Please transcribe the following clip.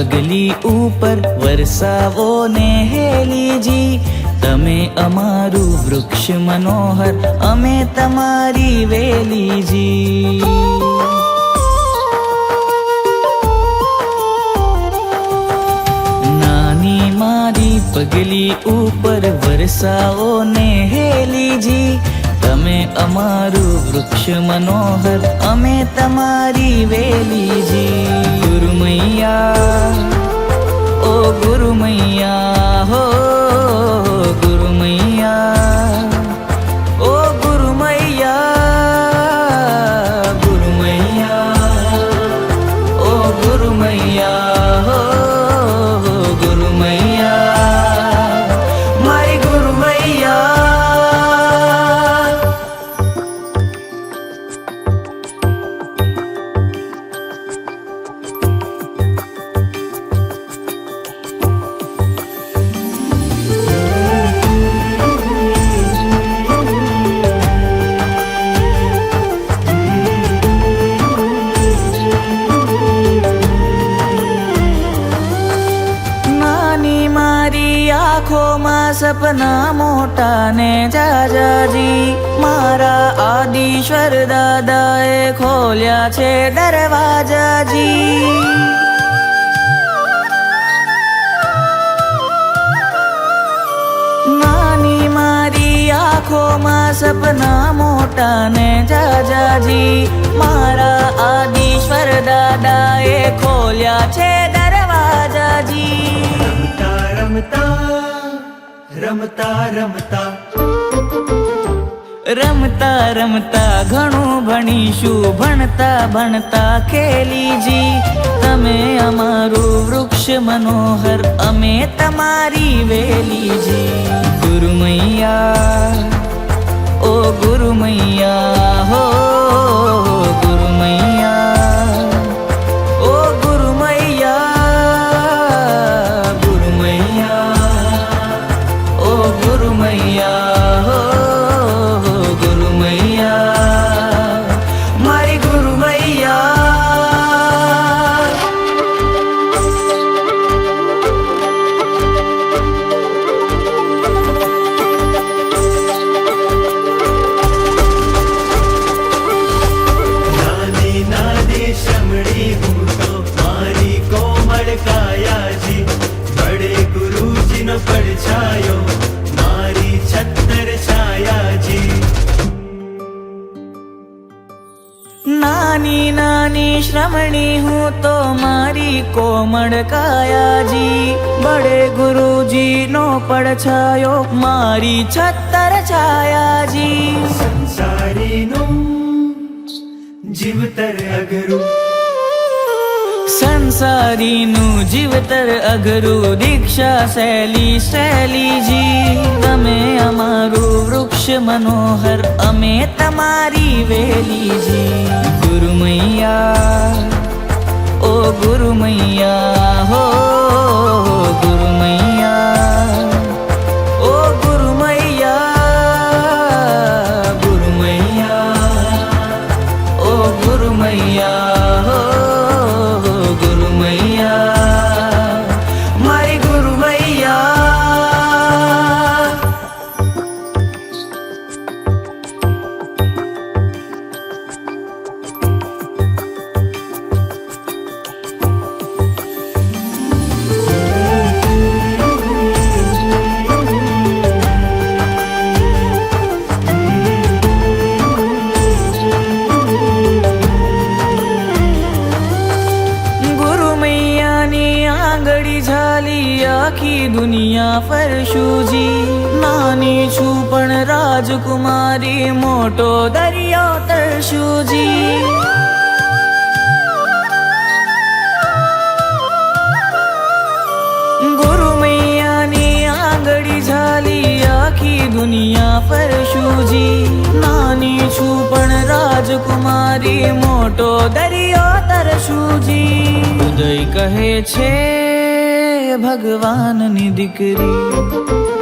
પગલી ઉપર વરસાવો ને હેલીજી, તમે અમારું વૃક્ષ મનોહર, અમે તમારી વેલીજી. નાની મારી પગલી ઉપર વરસાવો ને હેલીજી, તમે અમારું વૃક્ષ મનોહર, અમે તમારી વેલીજી. ગુરુ મૈયા, ઓ ગુરુ મૈયા, હો ગુરુ મૈયા, ઓ ગુરુ મૈયા, ગુરુ મૈયા, ઓ ગુરુ મૈયા, હો ગુરુ મૈયા, મારી ગુરુ મૈયા. આંખોમાં સપના મોટા ને જાજાજી, મારા આદિશ્વર દાદાએ ખોલ્યા છે દરવાજાજી. નાની મારી આંખોમાં સપના મોટા ને જાજાજી, મારા આદિશ્વર દાદાએ ખોલ્યા છે દરવાજાજી. રમતા રમતા રમતા રમતા ઘણું ભણીશું, ભણતા ભણતા ખેલીજી, તમે અમારું વૃક્ષ મનોહર, અમે તમારી વેલીજી. ગુરુ મૈયા, ઓ ગુરુ મૈયા, હો ગુરુ મૈયા, ઓ ગુરુ મૈયા, ગુરુ મૈયા, ઓ ગુરુ મૈયા, હો ગુરુ મૈયા, મારી ગુરુ મૈયા. નાની નાની શમણી હું તો મારી કોમળ કાયાજી, બડે ગુરુજીનો પડછાયો મારી છત્તર છાયાજી. નાની નાની શ્રમણી હું તો મારી કોમળ કાયાજી, બડે ગુરુજી નો પડછાયો મારી છત્તર છાયાજી. સંસારીનું જીવતર અઘરું, સંસારીનું જીવતર અઘરું, દીક્ષા શૈલી શૈલીજી, તમે અમારું વૃક્ષ મનોહર, અમે તમારી વેલીજી. ગુરુ મૈયા, ઓ ગુરુ મૈયા, હો ગુરુ મૈયા, ઓ ગુરુ મૈયા, ગુરુ મૈયા, ઓ ગુરુ મૈયા, હો ગુરુ મૈયા, મારી ગુરુ મૈયા. આખી દુનિયા ફરશુજી, નાની છું પણ રાજકુમારી, મોટો દરિયો તરશુજી. દુનિયા ફરશુજી નાની છું પણ રાજકુમારી મોટો દરિયો તરશુજી ઉદય કહે છે ભગવાનની દીકરી